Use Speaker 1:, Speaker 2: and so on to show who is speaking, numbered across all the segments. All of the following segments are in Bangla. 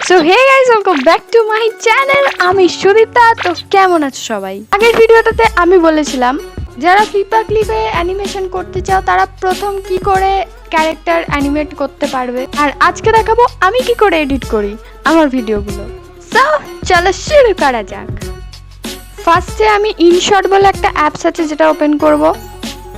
Speaker 1: So hey guys, welcome back to my channel. আমি সুদীপ্তা। তো কেমন আছো সবাই? আগের ভিডিওটাতে আমি বলেছিলাম যারা ফ্লিপা ক্লিপে অ্যানিমেশন করতে চাও তারা প্রথম কি করে ক্যারেক্টার অ্যানিমেট করতে পারবে, আর আজকে দেখাবো আমি কি করে এডিট করি আমার ভিডিওগুলো। সো চলো শুরু করা যাক। ফার্স্টে আমি ইনশট বলে একটা অ্যাপস আছে যেটা ওপেন করব।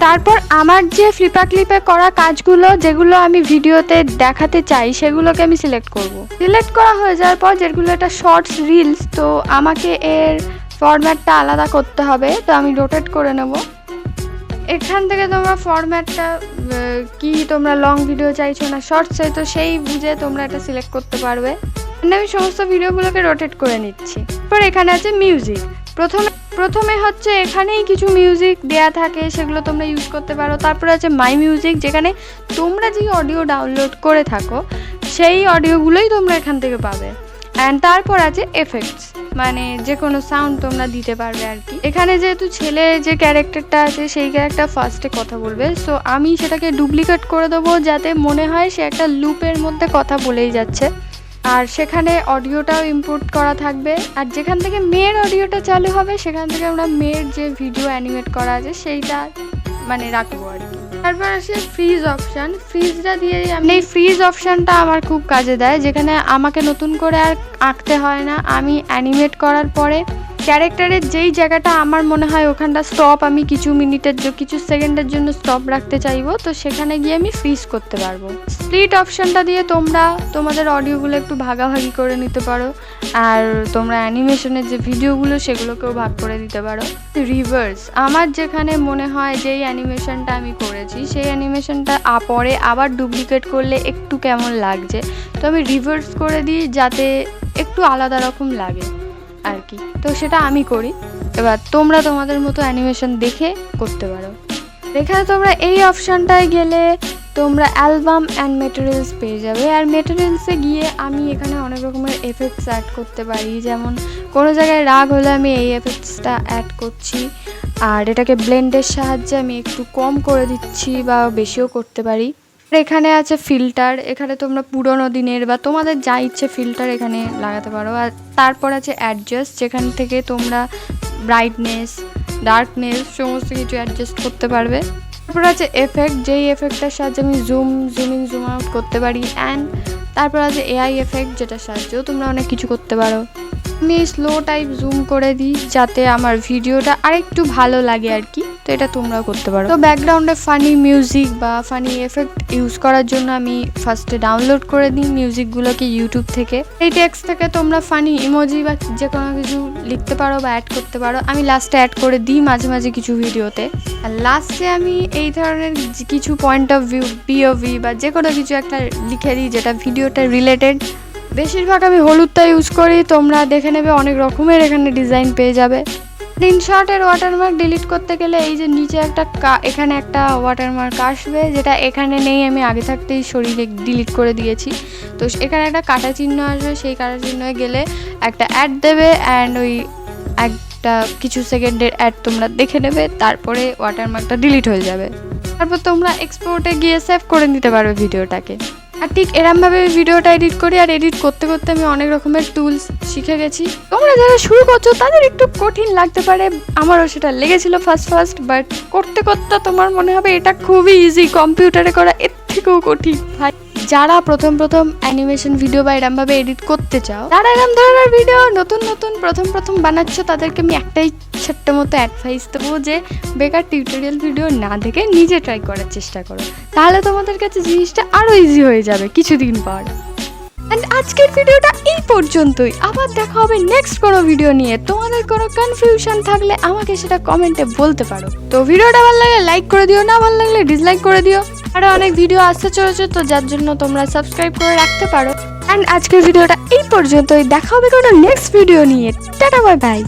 Speaker 1: তারপর আমার যে ফ্লিপা ক্লিপে করা কাজগুলো যেগুলো আমি ভিডিওতে দেখাতে চাই সেগুলোকে আমি সিলেক্ট করব। সিলেক্ট করা হয়ে যাওয়ার পর যেগুলো এটা শর্টস রিলস, তো আমাকে এর ফরম্যাটটা আলাদা করতে হবে। তো আমি রোটেট করে নেব। এখান থেকে তোমরা ফরম্যাটটা কি তোমরা লং ভিডিও চাইছো না শর্টস চাই, তো সেই বুঝে তোমরা এটা সিলেক্ট করতে পারবে। আমি সমস্ত ভিডিওগুলোকে রোটেট করে নিচ্ছি। এরপর এখানে আছে মিউজিক। প্রথমে হচ্ছে এখানেই কিছু মিউজিক দেয়া থাকে, সেগুলো তোমরা ইউজ করতে পারো। তারপর আছে মাই মিউজিক, যেখানে তোমরা যে অডিও ডাউনলোড করে থাকো সেই অডিওগুলোই তোমরা এখান থেকে পাবে। অ্যান্ড তারপর আছে এফেক্টস, মানে যে কোনো সাউন্ড তোমরা দিতে পারবে আর কি। এখানে যেহেতু ছেলে যে ক্যারেক্টারটা আছে সেই ক্যারেক্টার ফার্স্টে কথা বলবে, সো আমি সেটাকে ডুপ্লিকেট করে দেবো যাতে মনে হয় সে একটা লুপের মধ্যে কথা বলেই যাচ্ছে। আর সেখানে অডিওটাও ইম্পোর্ট করা থাকবে। আর যেখান থেকে মেয়ের অডিওটা চালু হবে সেখান থেকে আমরা মেয়ের যে ভিডিও অ্যানিমেট করা আছে সেইটা মানে রাখবো আর কি। তারপর আসে ফ্রিজ অপশান। ফ্রিজটা দিয়ে আমি এই ফ্রিজ অপশানটা আমার খুব কাজে দেয়, যেখানে আমাকে নতুন করে আর আঁকতে হয় না। আমি অ্যানিমেট করার পরে ক্যারেক্টারের যেই জায়গাটা আমার মনে হয় ওখানটা স্টপ, আমি কিছু সেকেন্ডের জন্য স্টপ রাখতে চাইবো, তো সেখানে গিয়ে আমি ফ্রিজ করতে পারবো। স্প্লিট অপশানটা দিয়ে তোমরা তোমাদের অডিওগুলো একটু ভাগাভাগি করে নিতে পারো, আর তোমরা অ্যানিমেশনের যে ভিডিওগুলো সেগুলোকেও ভাগ করে দিতে পারো। রিভার্স, আমার যেখানে মনে হয় যেই অ্যানিমেশনটা আমি করেছি সেই অ্যানিমেশনটা পরে আবার ডুপ্লিকেট করলে একটু কেমন লাগছে, তো আমি রিভার্স করে দিই যাতে একটু আলাদা রকম লাগে আর কি। তো সেটা আমি করি। এবার তোমরা তোমাদের মতো অ্যানিমেশন দেখে করতে পারো। এখানে তোমরা এই অপশানটায় গেলে তোমরা অ্যালবাম অ্যান্ড মেটেরিয়ালস পেয়ে যাবে। আর মেটেরিয়ালসে গিয়ে আমি এখানে অনেক রকমের এফেক্টস অ্যাড করতে পারি, যেমন কোনো জায়গায় রাগ হলে আমি এই এফেক্টসটা অ্যাড করছি, আর এটাকে ব্লেন্ডের সাহায্যে আমি একটু কম করে দিচ্ছি বা বেশিও করতে পারি। এখানে আছে ফিল্টার, এখানে তোমরা পুরোনো দিনের বা তোমাদের যা ইচ্ছে ফিল্টার এখানে লাগাতে পারো। আর তারপর আছে অ্যাডজাস্ট, যেখান থেকে তোমরা ব্রাইটনেস, ডার্কনেস সমস্ত কিছু অ্যাডজাস্ট করতে পারবে। তারপর আছে এফেক্ট, যেই এফেক্টটার সাহায্যে আমি জুম ইন জুম আউট করতে পারি। অ্যান্ড তারপর আছে এআই এফেক্ট, যেটার সাহায্যেও তোমরা অনেক কিছু করতে পারো। আমি স্লো টাইপ জুম করে দিই যাতে আমার ভিডিওটা আরেকটু ভালো লাগে আর কি, তো এটা তোমরাও করতে পারো। তো ব্যাকগ্রাউন্ডে ফানি মিউজিক বা ফানি এফেক্ট ইউজ করার জন্য আমি ফার্স্টে ডাউনলোড করে দিই মিউজিকগুলোকে ইউটিউব থেকে। এই টেক্সট থেকে তোমরা ফানি ইমোজি বা যে কোনো কিছু লিখতে পারো বা অ্যাড করতে পারো। আমি লাস্টে অ্যাড করে দিই মাঝে মাঝে কিছু ভিডিওতে। আর লাস্টে আমি এই ধরনের কিছু পয়েন্ট অফ ভিউ, পিওভি বা যে কোনো কিছু একটা লিখে দিই যেটা ভিডিওটা রিলেটেড। বেশিরভাগ আমি হলুদটা ইউজ করি, তোমরা দেখে নেবে অনেক রকমের এখানে ডিজাইন পেয়ে যাবে। স্ক্রিনশটের ওয়াটারমার্ক ডিলিট করতে গেলে এই যে নিচে এখানে একটা ওয়াটারমার্ক আসবে, যেটা এখানে নেই, আমি আগে থাকতেই সরিয়ে ডিলিট করে দিয়েছি। তো এখানে একটা কাটা চিহ্ন আসবে, সেই কাটা চিহ্নে গেলে একটা অ্যাড দেবে, অ্যান্ড ওই একটা কিছু সেকেন্ডের অ্যাড তোমরা দেখে নেবে, তারপরে ওয়াটারমার্কটা ডিলিট হয়ে যাবে। তারপর তোমরা এক্সপোর্টে গিয়ে সেভ করে নিতে পারবে ভিডিওটাকে। আর ঠিক এরমভাবে ভিডিওটা এডিট করি। আর এডিট করতে করতে আমি অনেক রকমের টুলস শিখে গেছি। তোমরা যারা শুরু করছো তাদের একটু কঠিন লাগতে পারে, আমারও সেটা লেগেছিল ফার্স্ট, বাট করতে করতে তোমার মনে হবে এটা খুবই ইজি, কম্পিউটারে করা এর থেকেও কঠিন। ভাই যারা প্রথম অ্যানিমেশন ভিডিও বা এরমভাবে এডিট করতে চাও, যারা এরম ধরনের ভিডিও নতুন প্রথম বানাচ্ছ, তাদেরকে আমি একটাই ছোট্ট মতো অ্যাডভাইস দেবো যে বেকার টিউটোরিয়াল ভিডিও না দেখে নিজে ট্রাই করার চেষ্টা করো, তাহলে তোমাদের কাছে জিনিসটা আরও ইজি হয়ে যাবে কিছুদিন পর। অ্যান্ড আজকের ভিডিওটা এই পর্যন্তই। আবার দেখা হবে নেক্সট কোনো ভিডিও নিয়ে। তোমাদের কোনো কনফিউশন থাকলে আমাকে সেটা কমেন্টে বলতে পারো। তো ভিডিওটা ভালো লাগলে লাইক করে দিও, না ভালো লাগলে ডিসলাইক করে দিও। আরও অনেক ভিডিও আসতে চলেছে, তো যার জন্য তোমরা সাবস্ক্রাইব করে রাখতে পারো। অ্যান্ড আজকের ভিডিওটা এই পর্যন্তই। দেখা হবে কোনো নেক্সট ভিডিও নিয়ে। Tata, bye bye.